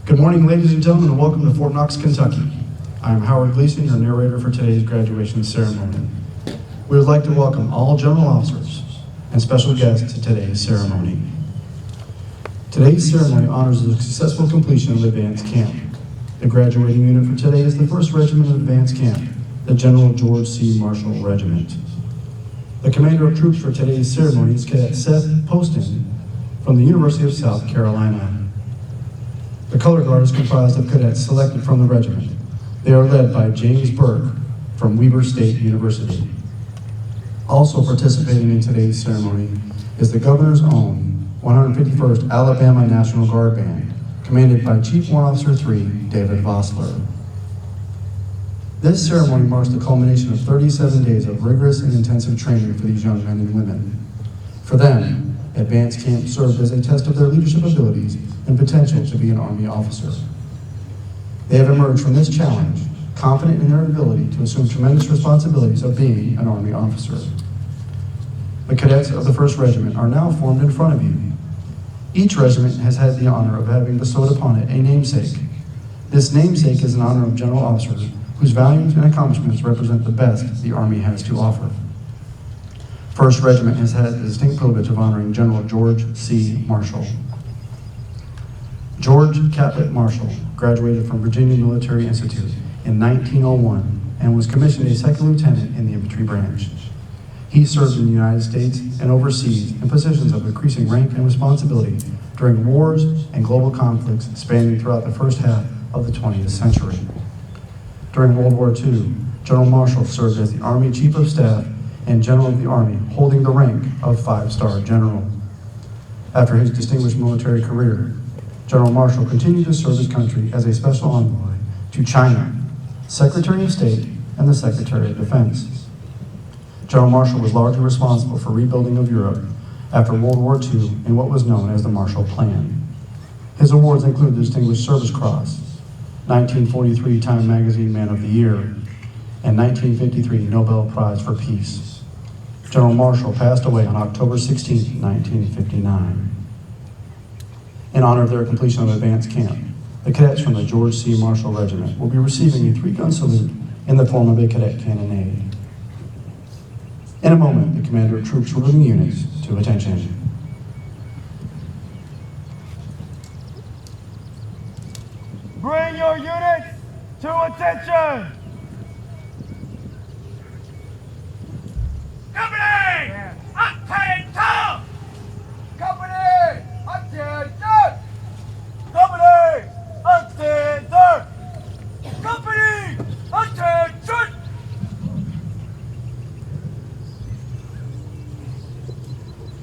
Good morning, ladies and gentlemen, and welcome to Fort Knox, Kentucky. I am Howard Gleason, your narrator for today's graduation ceremony. We would like to welcome all general officers and special guests to today's ceremony. Today's ceremony honors the successful completion of Advanced Camp. The graduating unit for today is the 1st Regiment of Advanced Camp, the General George C. Marshall Regiment. The commander of troops for today's ceremony is Cadet Seth Poston from the University of South Carolina. The color guard is comprised of cadets selected from the regiment. They are led by James Burke from Weber State University. Also participating in today's ceremony is the Governor's own 151st Alabama National Guard Band, commanded by Chief Warrant Officer 3, David Vossler. This ceremony marks the culmination of 37 days of rigorous and intensive training for these young men and women. For them, Advanced Camp served as a test of their leadership abilities and potential to be an Army officer. They have emerged from this challenge confident in their ability to assume tremendous responsibilities of being an Army officer. The cadets of the 1st Regiment are now formed in front of you. Each regiment has had the honor of having bestowed upon it a namesake. This namesake is in honor of general officers whose values and accomplishments represent the best the Army has to offer. 1st Regiment has had the distinct privilege of honoring General George C. Marshall. George Catlett Marshall graduated from Virginia Military Institute in 1901 and was commissioned a 2nd lieutenant in the infantry branch. He served in the United States and overseas in positions of increasing rank and responsibility during wars and global conflicts spanning throughout the first half of the 20th century. During World War II, General Marshall served as the Army Chief of Staff and General of the Army, holding the rank of 5-star General. After his distinguished military career, General Marshall continued to serve his country as a special envoy to China, Secretary of State, and the Secretary of Defense. General Marshall was largely responsible for rebuilding of Europe after World War II in what was known as the Marshall Plan. His awards include the Distinguished Service Cross, 1943 Time Magazine Man of the Year, and 1953 Nobel Prize for Peace. General Marshall passed away on October 16, 1959. In honor of their completion of Advanced Camp, the cadets from the George C. Marshall Regiment will be receiving a 3-gun salute in the form of a cadet cannonade. In a moment, the commander of troops will bring the units to attention. Bring your units to attention! Company! Attention! Company! Attention! Company! Attention! Company! Attention!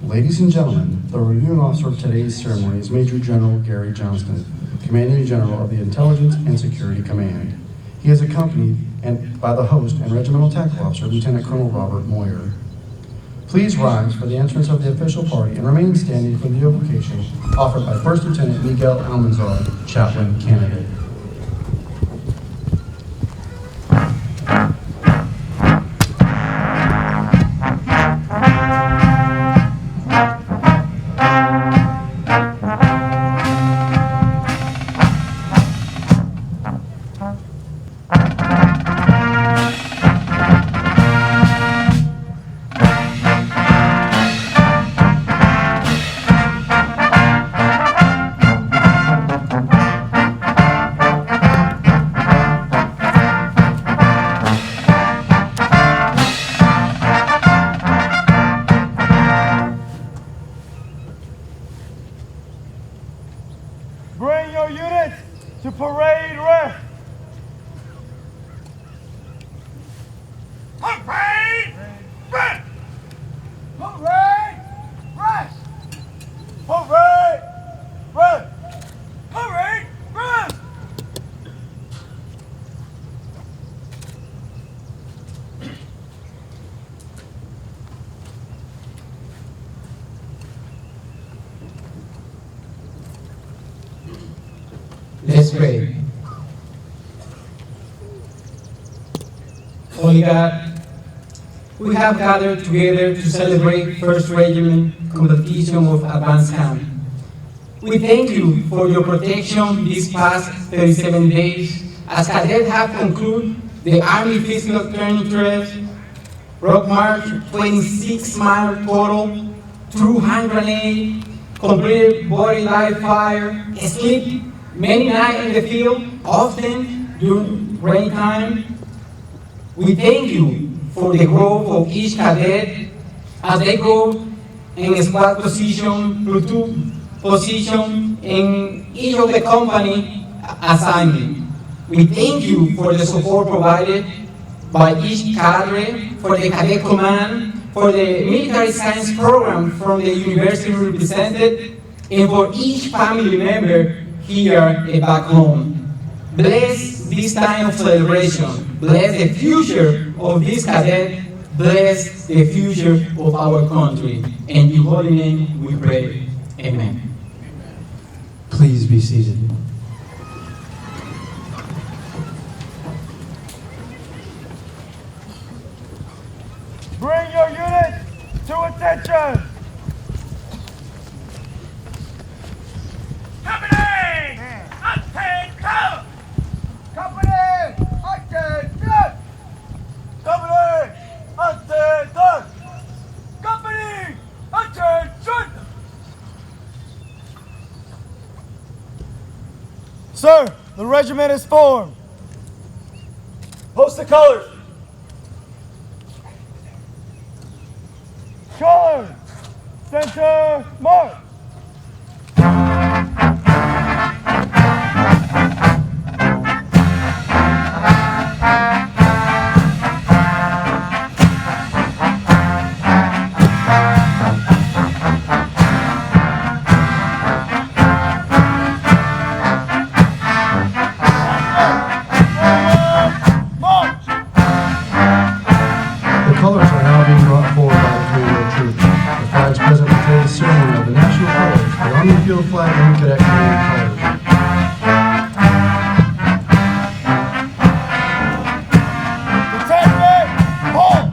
Ladies and gentlemen, the reviewing officer of today's ceremony is Major General Gary Johnston, Commanding General of the Intelligence and Security Command. He is accompanied by the host and Regimental Tactical Officer, Lieutenant Colonel Robert Moyer. Please rise for the entrance of the official party and remain standing for the invocation offered by 1st Lieutenant Miguel Almanzar, Chaplain Candidate. Bring your units to parade rest. Parade rest. Parade rest. Parade rest. Parade rest. Let's pray. Holy God, we have gathered together to celebrate 1st Regiment completion of Advanced Camp. We thank you for your protection these past 37 days as cadets have concluded the Army Physical Training Trails, Rock March, 26-mile total, through hand grenade, completed body live fire, sleep many nights in the field, often during rain time. We thank you for the growth of each cadet as they go in squad position, platoon position in each of the company assignment. We thank you for the support provided by each cadre, for the cadet command, for the military science program from the university represented, and for each family member here and back home. Bless this time of celebration. Bless the future of this cadet. Bless the future of our country. In your holy name we pray. Amen. Please be seated. Bring your units to attention. Company! Attention! Company! Attention! Company! Attention! Company! Attention! Sir, the regiment is formed. Post the colors. Colors! Center, march! The colors are now being brought forward by the three-wheel troop. The flags present for today's ceremony are the national colors, the Army Field Flag, and Cadet Command colors. Detachment, halt!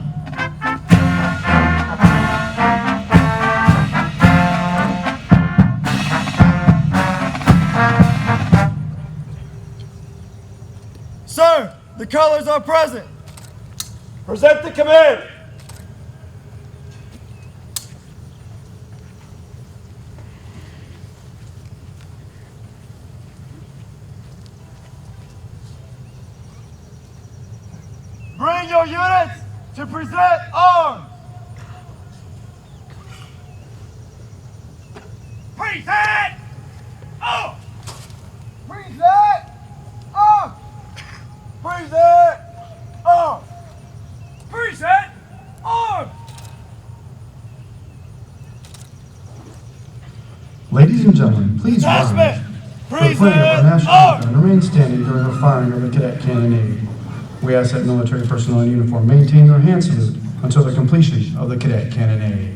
Sir, the colors are present. Present the command. Bring your units to present arms. Present arms. Present arms. Present arms. Present arms. Ladies and gentlemen, please rise Detachment, for the playing of our present national arms. anthem and remain standing during the firing of the cadet cannonade. We ask that military personnel in uniform maintain their hand salute until the completion of the cadet cannonade.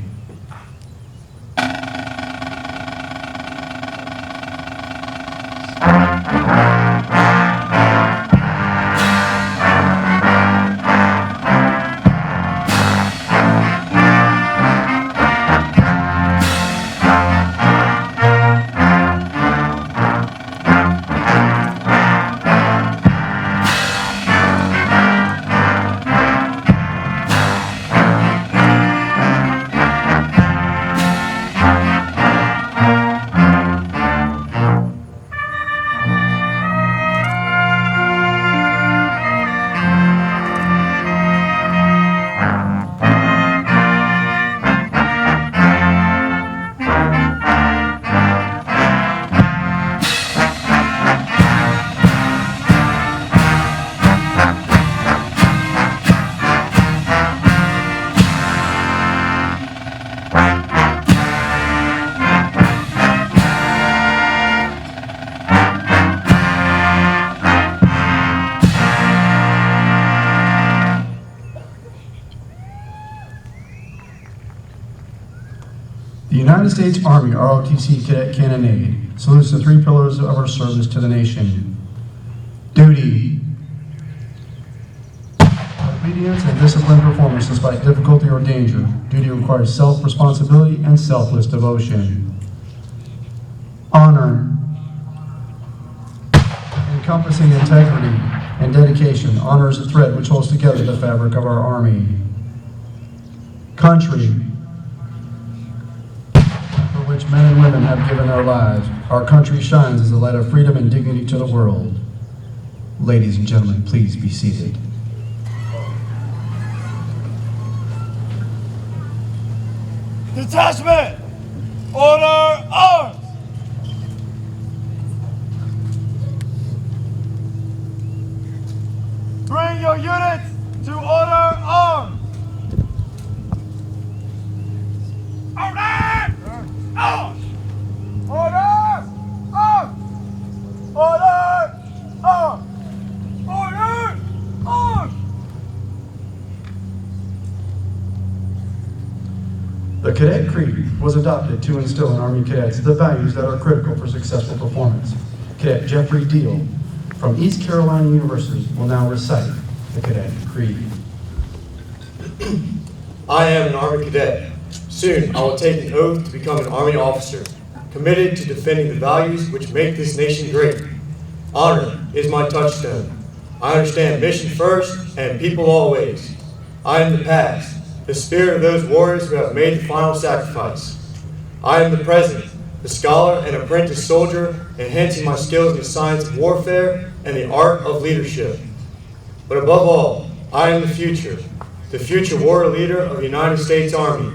The United States Army ROTC Cadet Cannonade salutes the three pillars of our service to the nation. Duty. Obedience and disciplined performance despite difficulty or danger. Duty requires self-responsibility and selfless devotion. Honor. encompassing integrity and dedication, honor is a thread which holds together the fabric of our Army. Country, for which men and women have given their lives, our country shines as a light of freedom and dignity to the world. Ladies and gentlemen, please be seated. Detachment! Order arms! Bring your units to order arms! Order! Arms! Order! Arms! Order! Arms! Order! Arms! The Cadet Creed was adopted to instill in Army cadets the values that are critical for successful performance. Cadet Jeffrey Deal from East Carolina University will now recite the Cadet Creed. I am an Army Cadet. Soon I will take an oath to become an Army officer, committed to defending the values which make this nation great. Honor is my touchstone. I understand mission first and people always. I am the past, the spirit of those warriors who have made the final sacrifice. I am the present, the scholar and apprentice soldier, enhancing my skills in the science of warfare and the art of leadership. But above all, I am the future warrior leader of the United States Army.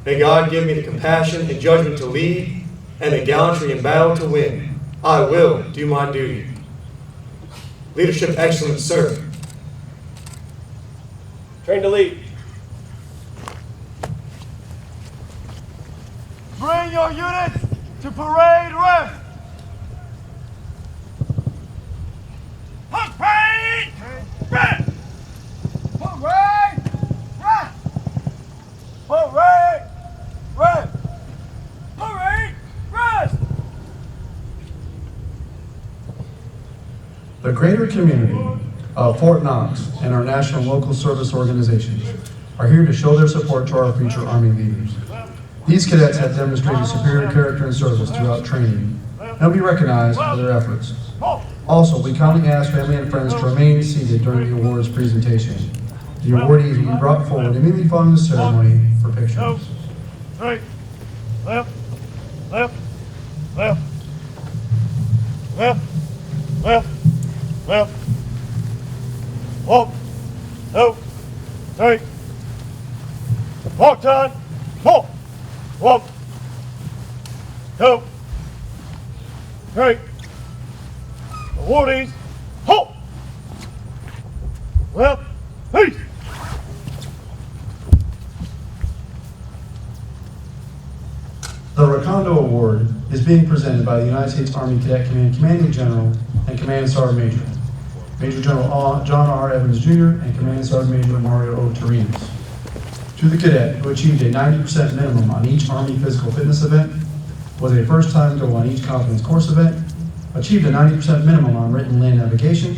May God give me the compassion and judgment to lead and the gallantry in battle to win. I will do my duty. Leadership excellence, sir. Train to lead. Bring your units to parade rest. Parade rest. Parade rest. Parade rest. Parade rest. The greater community of Fort Knox and our national and local service organizations are here to show their support to our future Army leaders. These cadets have demonstrated superior character and service throughout training and will be recognized for their efforts. Also, we kindly ask family and friends to remain seated during the awards presentation. The awardees will be brought forward immediately following the ceremony for pictures. Right. Left. Left. Left. Left. Left. Left. Walk. No. Straight. Walk time. Walk. Walk. No. Straight. Awardees. Halt. Left. Peace. The Recondo Award is being presented by the United States Army Cadet Command Commanding General and Command Sergeant Major, Major General John R. Evans Jr. and Command Sergeant Major Mario O. Torinos. To the cadet who achieved a 90% minimum on each Army physical fitness event, was a first-time go on each confidence course event, achieved a 90% minimum on written land navigation,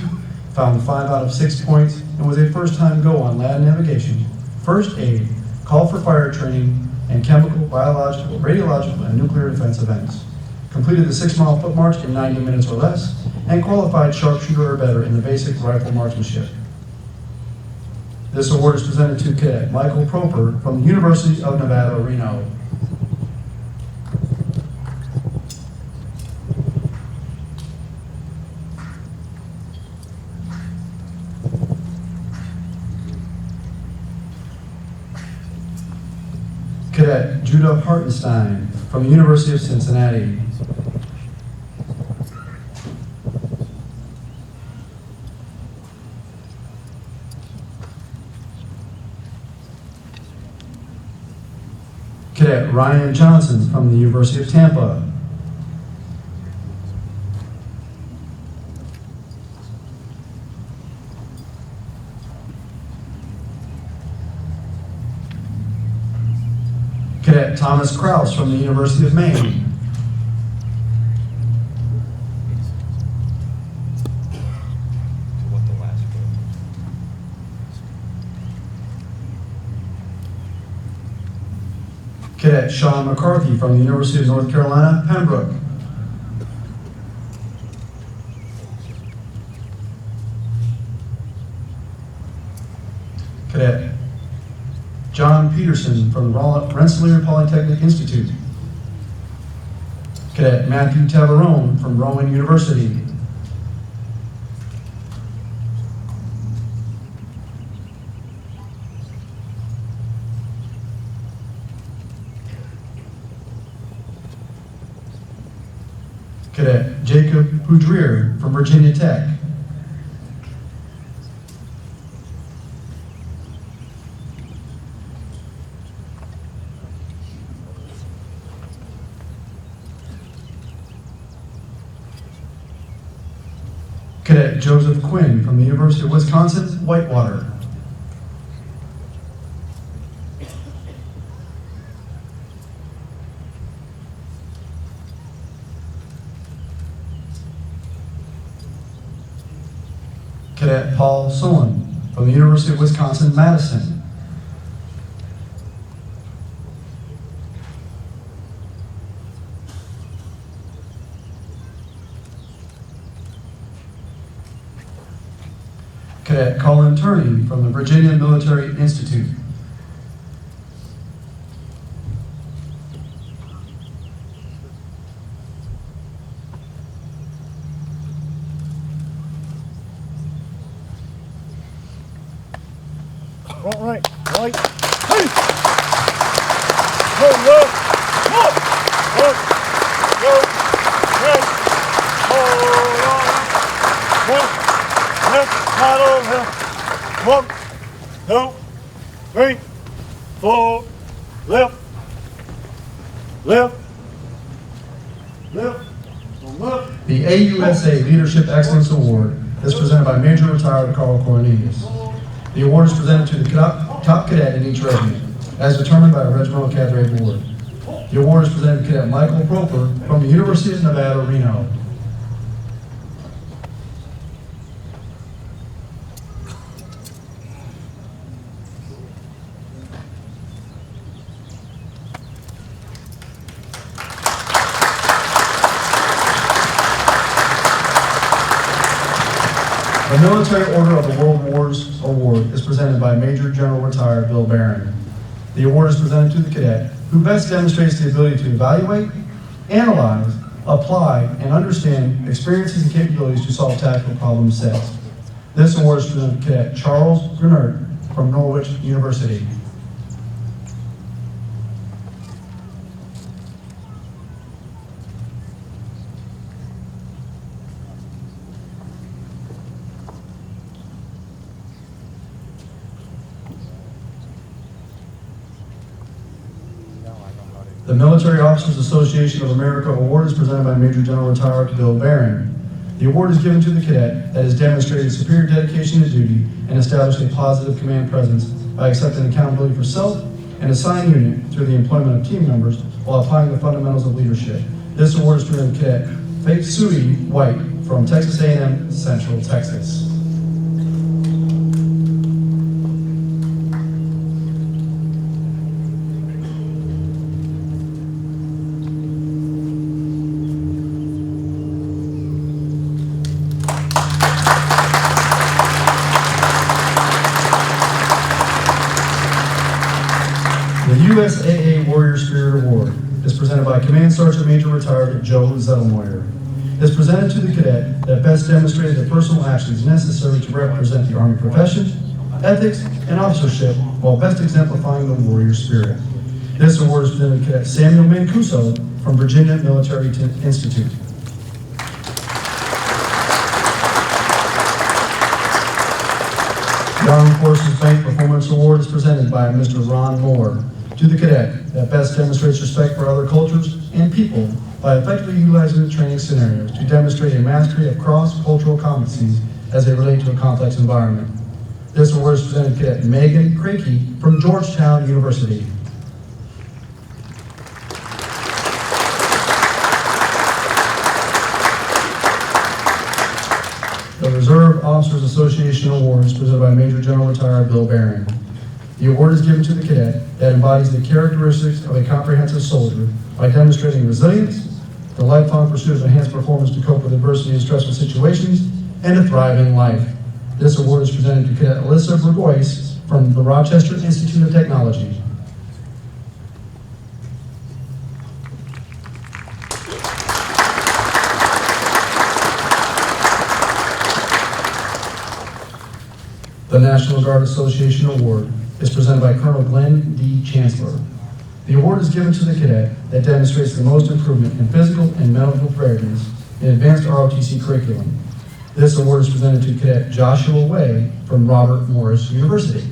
found 5 out of 6 points, and was a first-time go on land navigation, first aid, call for fire training, and chemical, biological, radiological, and nuclear defense events. Completed the 6-mile foot march in 90 minutes or less, and qualified sharpshooter or better in the basic rifle marksmanship. This award is presented to Cadet Michael Proper from the University of Nevada, Reno. Cadet Judah Hartenstein from the University of Cincinnati. Cadet Ryan Johnson from the University of Tampa. Cadet Thomas Kraus from the University of Maine. Cadet Sean McCarthy from the University of North Carolina, Pembroke. Cadet John Peterson from Rensselaer Polytechnic Institute. Cadet Matthew Tabarone from Rowan University. Cadet Jacob Boudreer from Virginia Tech. Cadet Joseph Quinn from the University of Wisconsin-Whitewater. Cadet Paul Sohn from the University of Wisconsin-Madison. Cadet Colin Turney from the Virginia Military Institute. Front right, right, hey! Go, left, up, go, right, hold on, left, paddle, left, 1, 2, 3, 4, left, left, left, left. The U.S.A. Leadership Excellence Award is presented by Major Retired Carl Cornelius. The award is presented to the top cadet in each regiment, as determined by a regimental cadre board. The award is presented to Cadet Michael Proper from the University of Nevada, Reno. The Military Order of the World Wars Award is presented by Major General Retired Bill Barron. The award is presented to the cadet who best demonstrates the ability to evaluate, analyze, apply, and understand experiences and capabilities to solve tactical problem sets. This award is presented to Cadet Charles Grunert from Norwich University. The Military Officers Association of America Award is presented by Major General Retired Bill Barron. The award is given to the cadet that has demonstrated superior dedication to duty and established a positive command presence by accepting accountability for self and assigned unit through the employment of team members while applying the fundamentals of leadership. This award is presented to Cadet Faith Sui White from Texas A&M Central Texas. The U.S.A. Warrior Spirit Award is presented by Command Sergeant Major Retired Joe Zettelmoyer. It is presented to the cadet that best demonstrated the personal actions necessary to represent the Army profession, ethics, and officership while best exemplifying the warrior spirit. This award is presented to Cadet Samuel Mancuso from Virginia Military Institute. The Armed Forces Bank Performance Award is presented by Mr. Ron Moore to the cadet that best demonstrates respect for other cultures and people by effectively utilizing the training scenarios to demonstrate a mastery of cross-cultural competencies as they relate to a complex environment. This award is presented to Cadet Megan Crakey from Georgetown University. The Reserve Officers Association Award is presented by Major General Retired Bill Barron. The award is given to the cadet that embodies the characteristics of a comprehensive soldier by demonstrating resilience, the lifelong pursuit of enhanced performance to cope with adversity and stressful situations, and to thrive in life. This award is presented to Cadet Alyssa Burgoyce from the Rochester Institute of Technology. The National Guard Association Award is presented by Colonel Glenn D. Chancellor. The award is given to the cadet that demonstrates the most improvement in physical and mental preparedness in advanced ROTC curriculum. This award is presented to Cadet Joshua Way from Robert Morris University.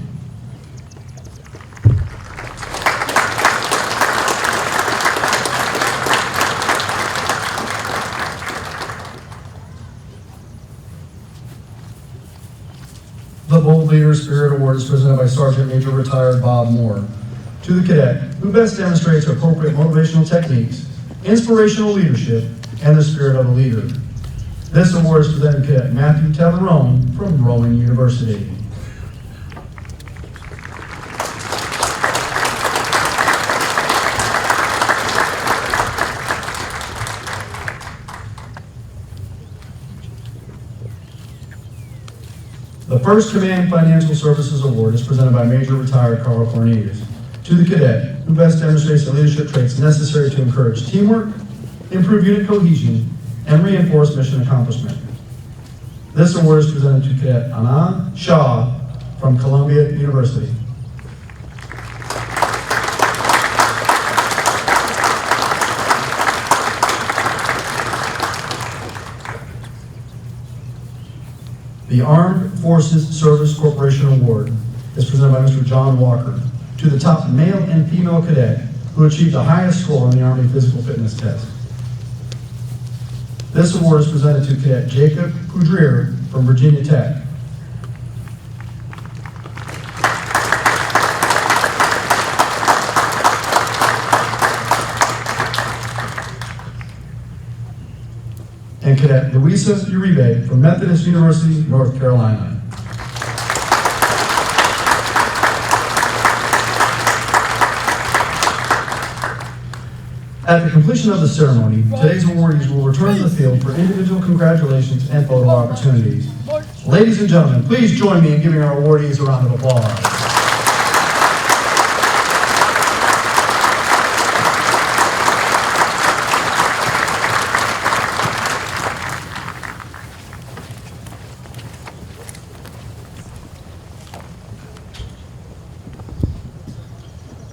The Bold Leader Spirit Award is presented by Sergeant Major Retired Bob Moore to the cadet who best demonstrates appropriate motivational techniques, inspirational leadership, and the spirit of a leader. This award is presented to Cadet Matthew Tavarone from Rowan University. The First Command Financial Services Award is presented by Major Retired Carl Cornelius to the cadet who best demonstrates the leadership traits necessary to encourage teamwork, improve unit cohesion, and reinforce mission accomplishment. This award is presented to Cadet Anand Shah from Columbia University. The Armed Forces Service Corporation Award is presented by Mr. John Walker to the top male and female cadet who achieved the highest score on the Army Physical Fitness Test. This award is presented to Cadet Jacob Poudrier from Virginia Tech. And Cadet Luisa Uribe from Methodist University, North Carolina. At the completion of the ceremony, today's awardees will return to the field for individual congratulations and photo opportunities. Ladies and gentlemen, please join me in giving our awardees a round of applause.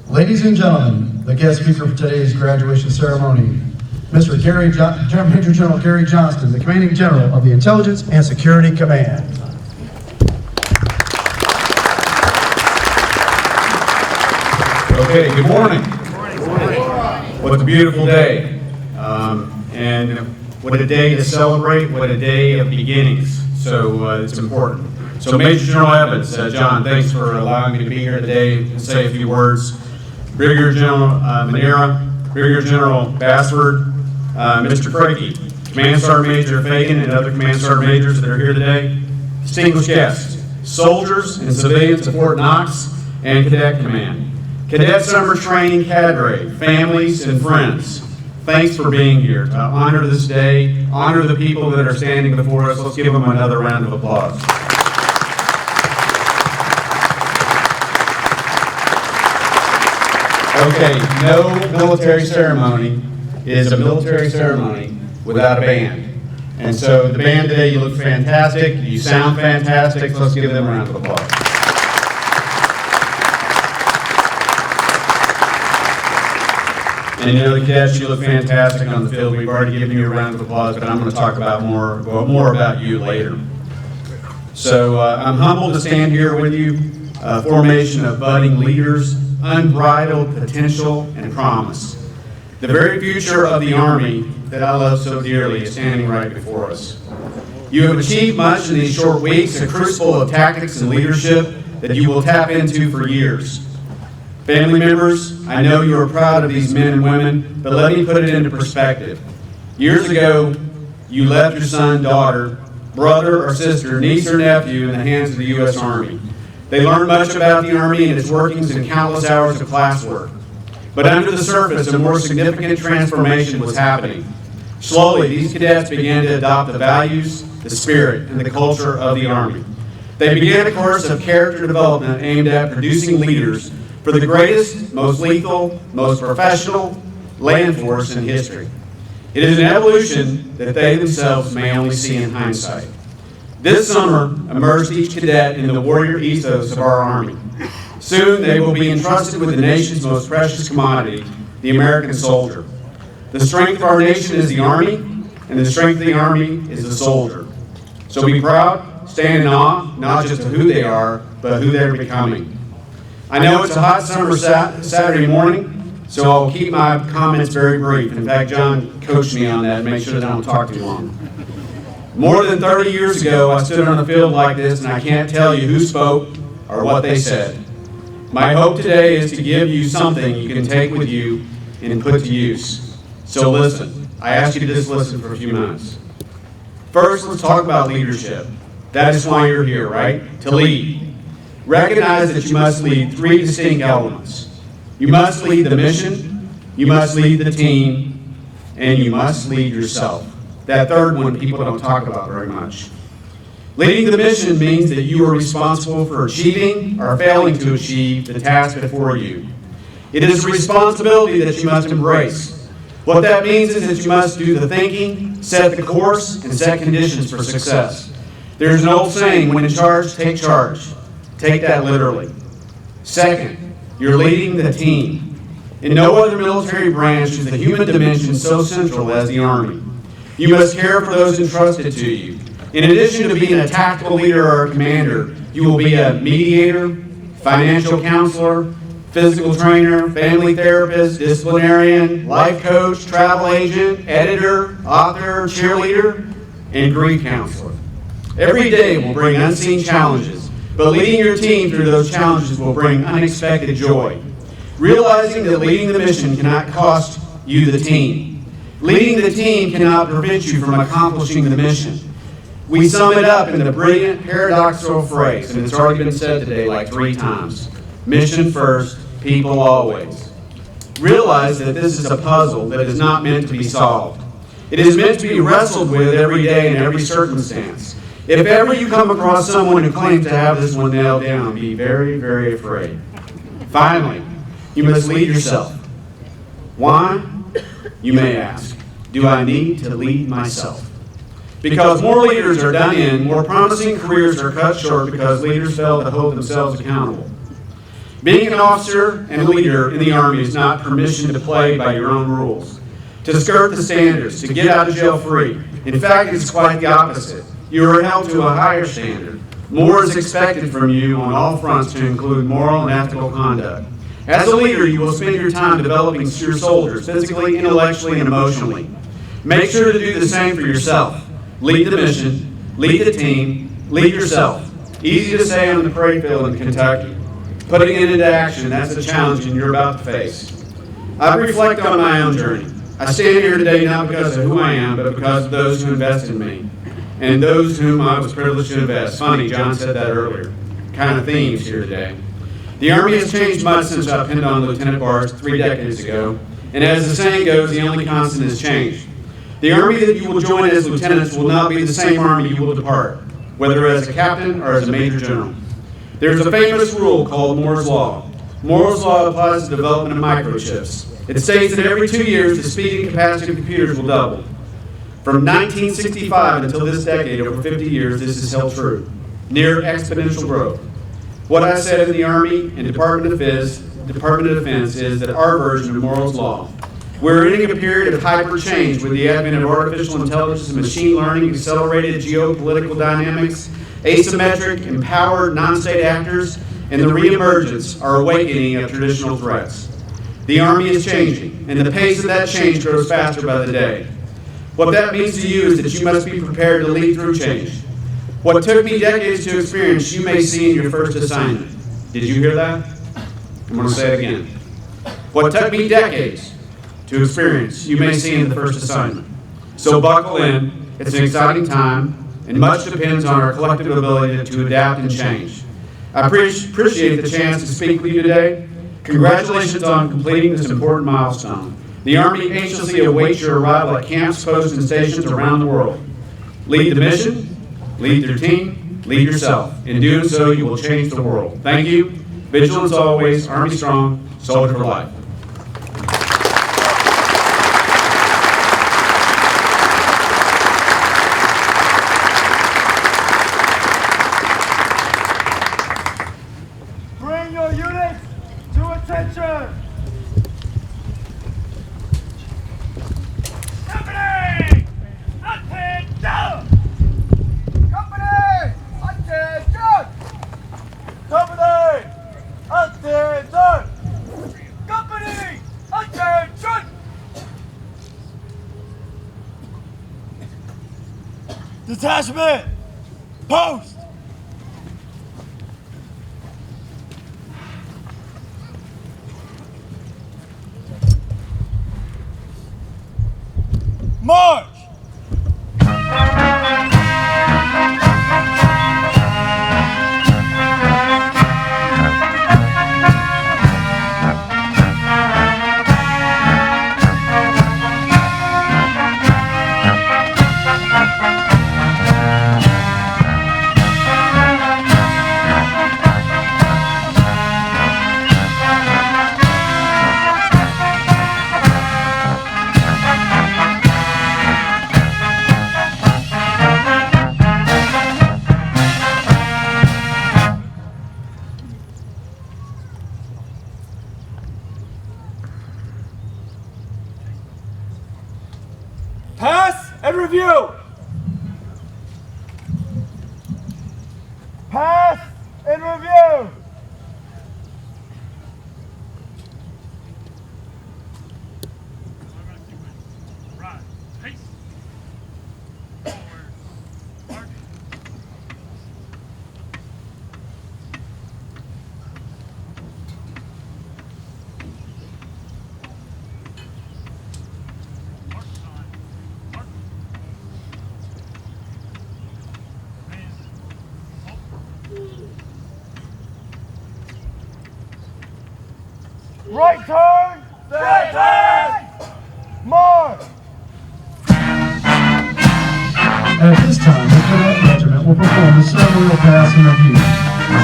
Ladies and gentlemen, the guest speaker for today's graduation ceremony, Major General Gary Johnston, the Commanding General of the Intelligence and Security Command. Okay, good morning. What a beautiful day. And what a day to celebrate, what a day of beginnings. So it's important. So Major General Evans, John, thanks for allowing me to be here today and say a few words. Brigadier General Manera, Brigadier General Bassford, Mr. Crakey, Command Sergeant Major Fagan, and other Command Sergeant Majors that are here today, distinguished guests, soldiers and civilians of Fort Knox and Cadet Command, Cadet Summer Training cadre, families, and friends. Thanks for being here to honor this day, honor the people that are standing before us. Let's give them another round of applause. Okay, no military ceremony is a military ceremony without a band. And so the band today, you look fantastic, you sound fantastic, so let's give them a round of applause. And you know, the cadets, you look fantastic on the field. We've already given you a round of applause, but I'm going to talk about more about you later. So I'm humbled to stand here with you, formation of budding leaders, unbridled potential and promise. The very future of the Army that I love so dearly is standing right before us. You have achieved much in these short weeks, a crucible of tactics and leadership that you will tap into for years. Family members, I know you are proud of these men and women, but let me put it into perspective. Years ago, you left your son, daughter, brother or sister, niece or nephew in the hands of the U.S. Army. They learned much about the Army and its workings in countless hours of classwork. But under the surface, a more significant transformation was happening. Slowly, these cadets began to adopt the values, the spirit, and the culture of the Army. They began a course of character development aimed at producing leaders for the greatest, most lethal, most professional land force in history. It is an evolution that they themselves may only see in hindsight. This summer, immersed each cadet in the warrior ethos of our Army. Soon, they will be entrusted with the nation's most precious commodity, the American soldier. The strength of our nation is the Army, and the strength of the Army is the soldier. So be proud, stand in awe, not just of who they are, but who they're becoming. I know it's a hot summer Saturday morning, so I'll keep my comments very brief. In fact, John coached me on that, make sure that I don't talk too long. More than 30 years ago, I stood on a field like this, and I can't tell you who spoke or what they said. My hope today is to give you something you can take with you and put to use. So listen. I ask you to just listen for a few minutes. First, let's talk about leadership. That is why you're here, right? To lead. Recognize that you must lead three distinct elements. You must lead the mission, you must lead the team, and you must lead yourself. That third one people don't talk about very much. Leading the mission means that you are responsible for achieving or failing to achieve the task before you. It is a responsibility that you must embrace. What that means is that you must do the thinking, set the course, and set conditions for success. There's an old saying, when in charge, take charge. Take that literally. Second, you're leading the team. In no other military branch is the human dimension so central as the Army. You must care for those entrusted to you. In addition to being a tactical leader or a commander, you will be a mediator, financial counselor, physical trainer, family therapist, disciplinarian, life coach, travel agent, editor, author, cheerleader, and grief counselor. Every day will bring unseen challenges, but leading your team through those challenges will bring unexpected joy. Realizing that leading the mission cannot cost you the team. Leading the team cannot prevent you from accomplishing the mission. We sum it up in the brilliant paradoxical phrase, and it's already been said today like 3 times. Mission first, people always. Realize that this is a puzzle that is not meant to be solved. It is meant to be wrestled with every day in every circumstance. If ever you come across someone who claims to have this one nailed down, be very, very afraid. Finally, you must lead yourself. Why? You may ask. Do I need to lead myself? Because more leaders are done in, more promising careers are cut short because leaders fail to hold themselves accountable. Being an officer and a leader in the Army is not permission to play by your own rules, to skirt the standards, to get out of jail free. In fact, it's quite the opposite. You are held to a higher standard. More is expected from you on all fronts to include moral and ethical conduct. As a leader, you will spend your time developing your soldiers physically, intellectually, and emotionally. Make sure to do the same for yourself. Lead the mission, lead the team, lead yourself. Easy to say on the parade field in Kentucky. Putting it into action, that's the challenge you're about to face. I reflect on my own journey. I stand here today not because of who I am, but because of those who invested in me, and those whom I was privileged to invest. Funny, John said that earlier. Kind of themes here today. The Army has changed much since I pinned on lieutenant bars 3 decades ago, and as the saying goes, the only constant is change. The Army that you will join as lieutenants will not be the same Army you will depart, whether as a captain or as a major general. There's a famous rule called Moore's Law. Moore's Law applies to the development of microchips. It states that every 2 years, the speed and capacity of computers will double. From 1965 until this decade, over 50 years, this is held true. Near exponential growth. What I said in the Army and Department of Defense is that our version of Moore's Law. We're entering a period of hyper change with the advent of artificial intelligence and machine learning, accelerated geopolitical dynamics, asymmetric, empowered non-state actors, and the reemergence or awakening of traditional threats. The Army is changing, and the pace of that change grows faster by the day. What that means to you is that you must be prepared to lead through change. What took me decades to experience, you may see in your first assignment. Did you hear that? I'm going to say it again. What took me decades to experience, you may see in the first assignment. So buckle in. It's an exciting time, and much depends on our collective ability to adapt and change. I appreciate the chance to speak with you today. Congratulations on completing this important milestone. The Army anxiously awaits your arrival at camps, posts, and stations around the world. Lead the mission, lead your team, Lead yourself. In doing so, you will change the world. Thank you. Vigilance always, Army strong, soldier for life. Bring your units to attention! Company! Attention! Company! Attention! Company! Attention! Company! Attention! Detachment! Post! March! Pass and review. Pass and review. Right. Pace. Forward. March. March time. March. Man. Right turn. Left turn. March. At this time, the Cadet Regiment will perform the ceremonial pass and review.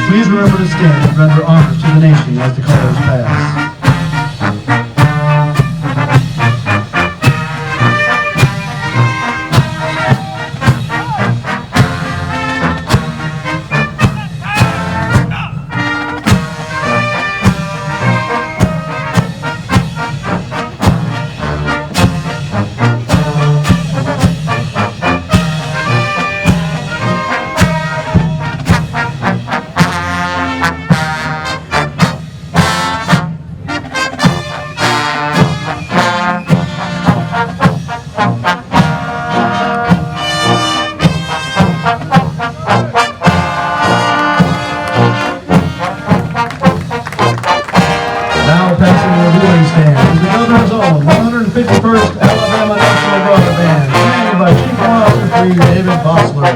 Please remember to stand and render honors to the nation as the colors pass. Now passing the reviewing stand is the Governor's Own 151st Alabama National Guard Band, commanded by Chief Warrant Officer 3 David Bossler.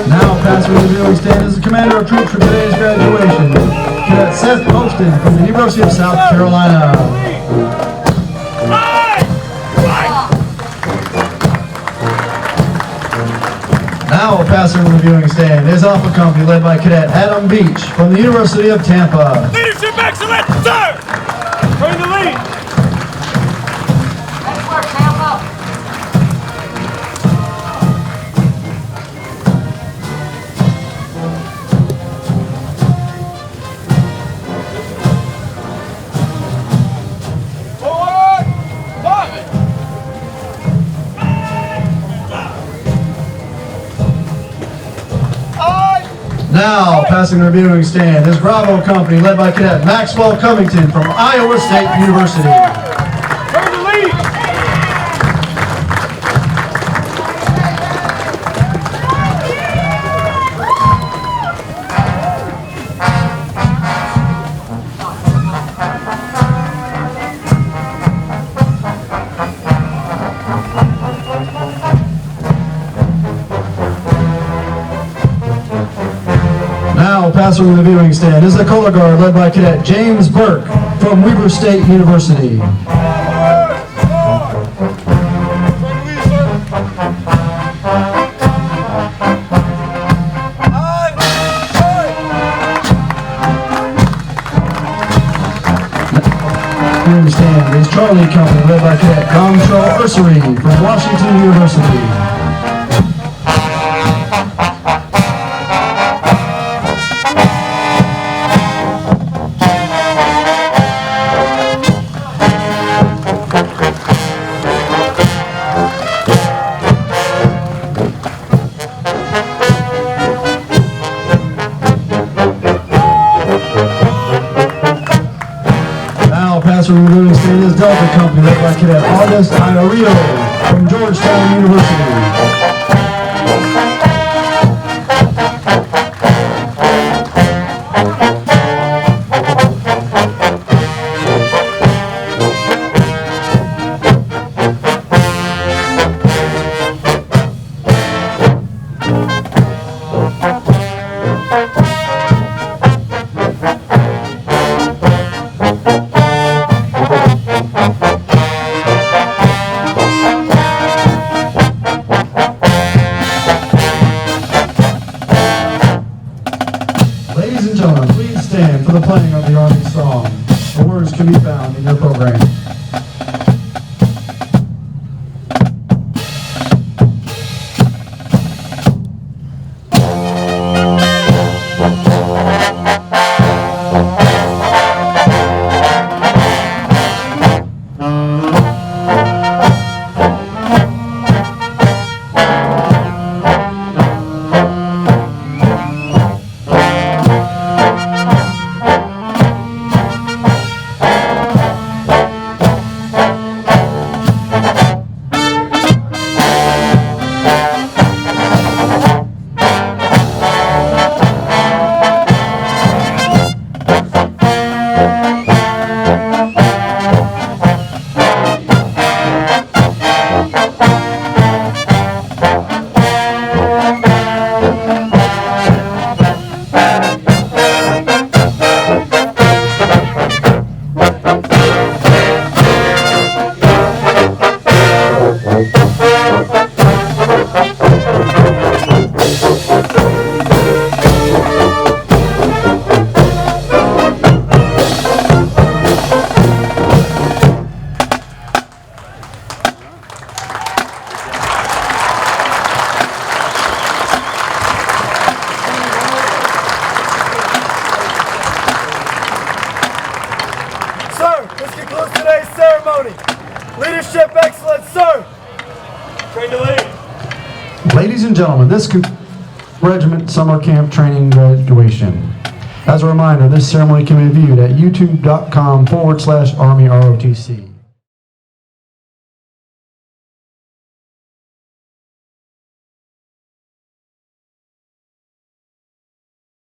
Now passing the reviewing stand is the Commander of Troops for today's graduation, Cadet Seth Poston from the University of South Carolina. Now passing the reviewing stand is Alpha Company led by Cadet Adam Beach from the University of Tampa. Leadership excellence, sir! Turn the lead! Forward! March! Now passing the reviewing stand is Bravo Company led by Cadet Maxwell Covington from Iowa State University. Turn the lead! Now, passing the viewing stand is the color guard led by Cadet James Burke from Weber State University. Viewing stand is Charlie Company led by Cadet Gomshaw Ursery from Washington University. Passing the viewing stand is Delta Company led by Cadet August Iorio from Georgetown University. Ladies and gentlemen, please stand for the playing of the Army song. The words can be found in your program. This concludes today's ceremony. Leadership excellence, sir. Train to lead. Ladies and gentlemen, this Regiment Summer Camp Training graduation. As a reminder, this ceremony can be viewed at youtube.com/ArmyROTC.